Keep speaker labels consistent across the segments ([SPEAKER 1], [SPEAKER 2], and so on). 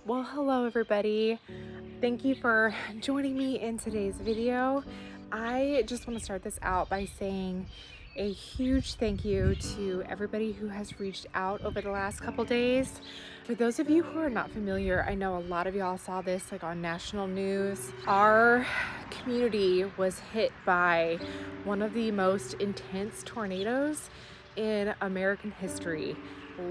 [SPEAKER 1] Well, hello everybody. Thank you for joining me in today's video. I just want to start this out by saying a huge thank you to everybody who has reached out over the last couple days. For those of you who are not familiar, I know a lot of y'all saw this like on national news. Our community was hit by one of the most intense tornadoes in American history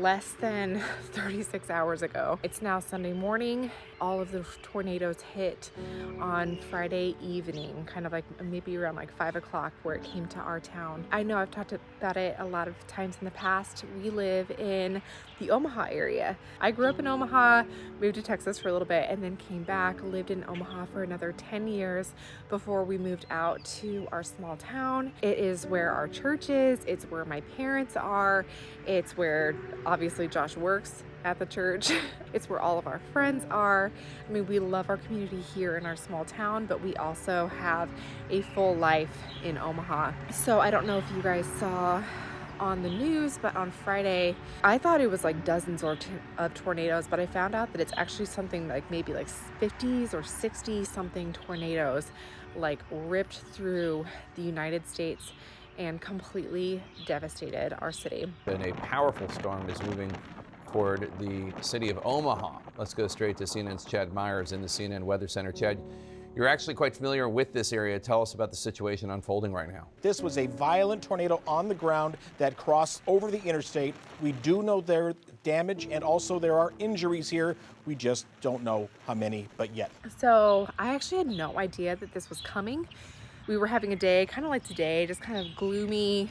[SPEAKER 1] less than 36 hours ago. It's now Sunday morning. All of the tornadoes hit on Friday evening, kind of like maybe around like 5 o'clock where it came to our town. I know I've talked about it a lot of times in the past. We live in the Omaha area. I grew up in Omaha, moved to Texas for a little bit, and then came back, lived in Omaha for another 10 years before we moved out to our small town. It is where our church is. It's where my parents are. It's where obviously Josh works at the church. It's where all of our friends are. I mean, we love our community here in our small town, but we also have a full life in Omaha. So I don't know if you guys saw on the news, but on Friday, I thought it was like dozens of tornadoes, but I found out that it's actually something like maybe like 50s or 60 something tornadoes like ripped through the United States and completely devastated our city.
[SPEAKER 2] And a powerful storm is moving toward the city of Omaha. Let's go straight to CNN's Chad Myers in the CNN Weather Center. Chad, you're actually quite familiar with this area. Tell us about the situation unfolding right now.
[SPEAKER 3] This was a violent tornado on the ground that crossed over the interstate. We do know there's damage and also there are injuries here. We just don't know how many, but yet.
[SPEAKER 1] So I actually had no idea that this was coming. We were having a day kind of like today, just kind of gloomy,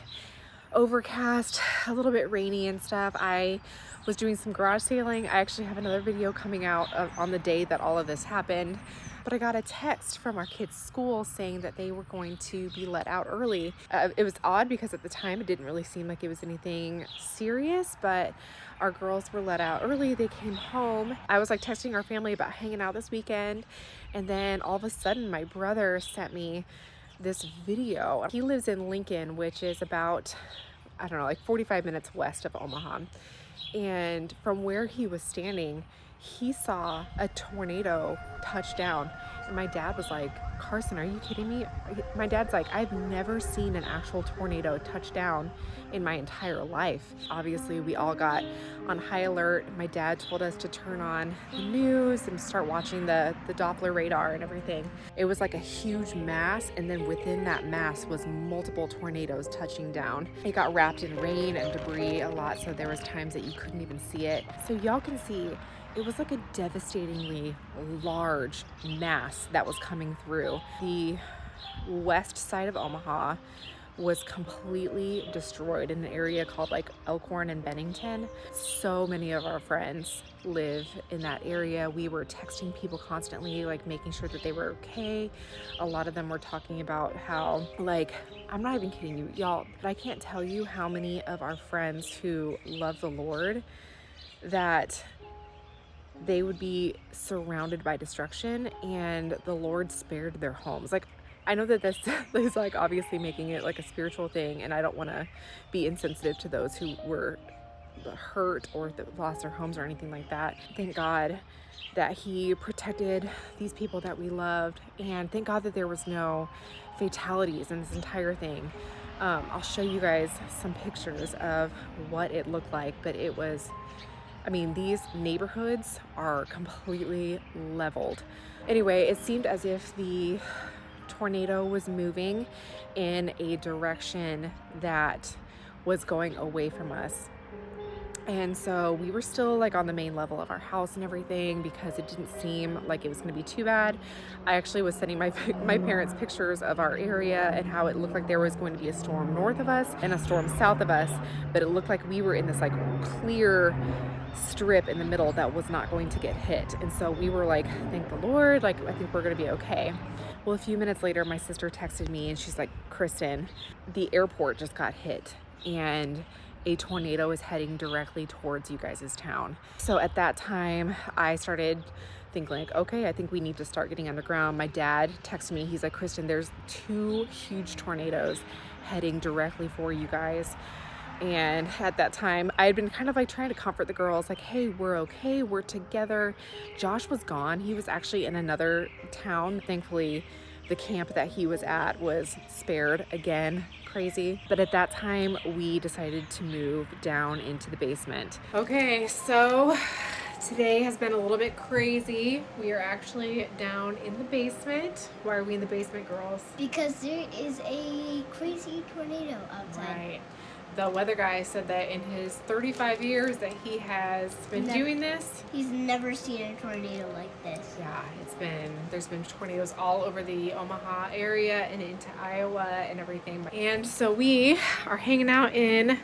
[SPEAKER 1] overcast, a little bit rainy and stuff. I was doing some garage sailing. I actually have another video coming out on the day that all of this happened. But I got a text from our kids' school saying that they were going to be let out early. It was odd because at the time it didn't really seem like it was anything serious, but our girls were let out early. They came home. I was like texting our family about hanging out this weekend. And then all of a sudden my brother sent me this video. He lives in Lincoln, which is about, I don't know, like 45 minutes west of Omaha. And from where he was standing, he saw a tornado touch down. And my dad was like, Carson, are you kidding me? My dad's like, I've never seen an actual tornado touch down in my entire life. Obviously, we all got on high alert. My dad told us to turn on the news and start watching the Doppler radar and everything. It was like a huge mass, and then within that mass was multiple tornadoes touching down. It got wrapped in rain and debris a lot, so there was times that you couldn't even see it. So y'all can see it was like a devastatingly large mass that was coming through. The west side of Omaha was completely destroyed in an area called like Elkhorn and Bennington. So many of our friends live in that area. We were texting people constantly, like making sure that they were okay. A lot of them were talking about how, like, I'm not even kidding you, y'all, but I can't tell you how many of our friends who love the Lord that they would be surrounded by destruction and the Lord spared their homes. Like, I know that this is like obviously making it like a spiritual thing, and I don't want to be insensitive to those who were hurt or lost their homes or anything like that. Thank God that He protected these people that we loved, and thank God that there was no fatalities in this entire thing. I'll show you guys some pictures of what it looked like, but it was, I mean, these neighborhoods are completely leveled. Anyway, it seemed as if the tornado was moving in a direction that was going away from us. And so we were still like on the main level of our house and everything because it didn't seem like it was going to be too bad. I actually was sending my parents pictures of our area and how it looked like there was going to be a storm north of us and a storm south of us, but it looked like we were in this like clear strip in the middle that was not going to get hit. And so we were like, thank the Lord, like I think we're going to be okay. Well, a few minutes later, my sister texted me and she's like, Kristen, the airport just got hit and a tornado is heading directly towards you guys' town. So at that time, I started thinking like, okay, I think we need to start getting underground. My dad texted me, he's like, Kristen, there's 2 huge tornadoes heading directly for you guys. And at that time, I had been kind of like trying to comfort the girls, like, hey, we're okay, we're together. Josh was gone. He was actually in another town. Thankfully, the camp that he was at was spared. Again, crazy. But at that time, we decided to move down into the basement. Okay, so today has been a little bit crazy. We are actually down in the basement. Why are we in the basement, girls?
[SPEAKER 4] Because there is a crazy tornado outside.
[SPEAKER 1] Right. The weather guy said that in his 35 years that he has been doing this,
[SPEAKER 4] he's never seen a tornado like this.
[SPEAKER 1] yeah, there's been tornadoes all over the Omaha area and into Iowa and everything. And so we are hanging out in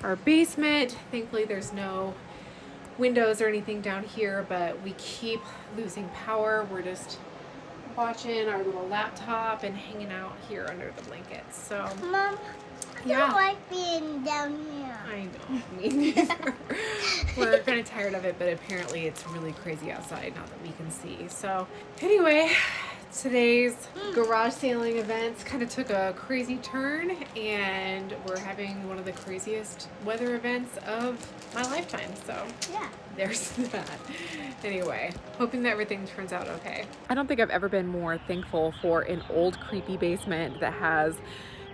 [SPEAKER 1] our basement. Thankfully, there's no windows or anything down here, but we keep losing power. We're just watching our little laptop and hanging out here under the blankets. So,
[SPEAKER 4] Mom, I don't like being down here.
[SPEAKER 1] I know, me neither. We're kind of tired of it, but apparently it's really crazy outside now that we can see. So anyway, today's garage sailing events kind of took a crazy turn, and we're having one of the craziest weather events of my lifetime. So
[SPEAKER 4] Yeah.
[SPEAKER 1] there's that. Anyway, hoping that everything turns out okay. I don't think I've ever been more thankful for an old creepy basement that has,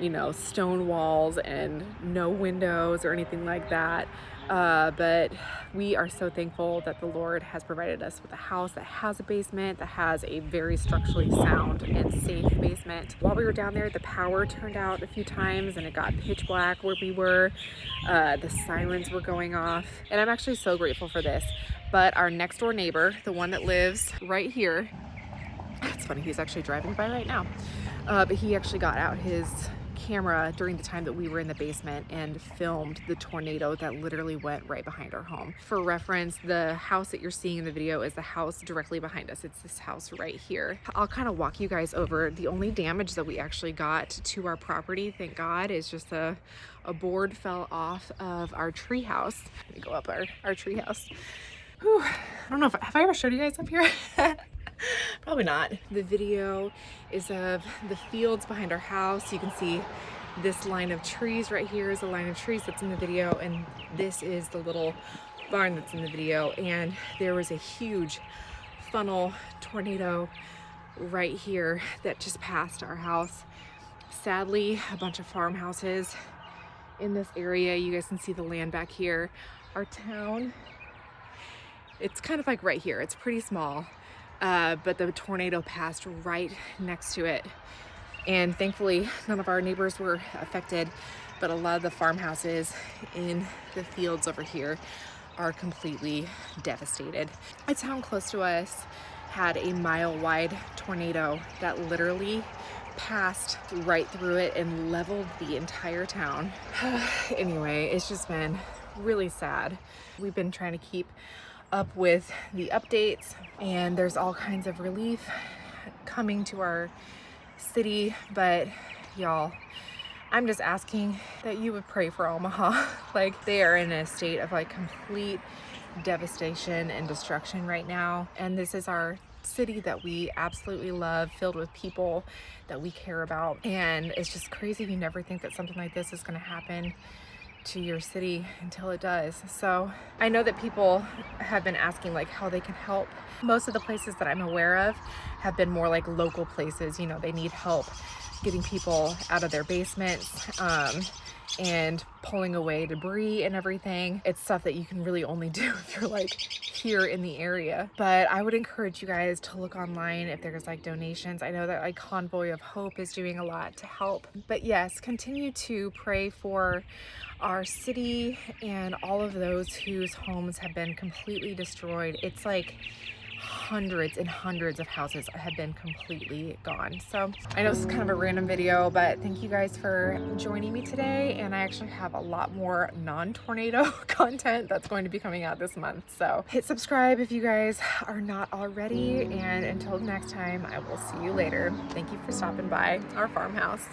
[SPEAKER 1] you know, stone walls and no windows or anything like that. But we are so thankful that the Lord has provided us with a house that has a basement, that has a very structurally sound and safe basement. While we were down there, the power turned out a few times and it got pitch black where we were. The sirens were going off, and I'm actually so grateful for this. But our next door neighbor, the one that lives right here, it's funny, he's actually driving by right now. But he actually got out his camera during the time that we were in the basement and filmed the tornado that literally went right behind our home. For reference, the house that you're seeing in the video is the house directly behind us. It's this house right here. I'll kind of walk you guys over. The only damage that we actually got to our property, thank God, is just a board fell off of our tree house. Let me go up our tree house. Whew. I don't know have I ever showed you guys up here? Probably not. The video is of the fields behind our house. You can see this line of trees right here is the line of trees that's in the video, and this is the little barn that's in the video. And there was a huge funnel tornado right here that just passed our house. Sadly, a bunch of farmhouses in this area. You guys can see the land back here. Our town, it's kind of like right here. It's pretty small. But the tornado passed right next to it, and thankfully none of our neighbors were affected, but a lot of the farmhouses in the fields over here are completely devastated. A town close to us had a mile-wide tornado that literally passed right through it and leveled the entire town. Anyway, it's just been really sad. We've been trying to keep up with the updates, and there's all kinds of relief coming to our city, but y'all, I'm just asking that you would pray for Omaha. Like, they are in a state of like complete devastation and destruction right now, and this is our city that we absolutely love, filled with people that we care about, and it's just crazy. You never think that something like this is going to happen to your city until it does. So I know that people have been asking like how they can help. Most of the places that I'm aware of have been more like local places. You know, they need help getting people out of their basements and pulling away debris and everything. It's stuff that you can really only do if you're like here in the area. But I would encourage you guys to look online if there's like donations. I know that like Convoy of Hope is doing a lot to help. But yes, continue to pray for our city and all of those whose homes have been completely destroyed. It's like hundreds and hundreds of houses have been completely gone. So I know this is kind of a random video, but thank you guys for joining me today. And I actually have a lot more non-tornado content that's going to be coming out this month. So hit subscribe if you guys are not already. And until next time, I will see you later. Thank you for stopping by our farmhouse.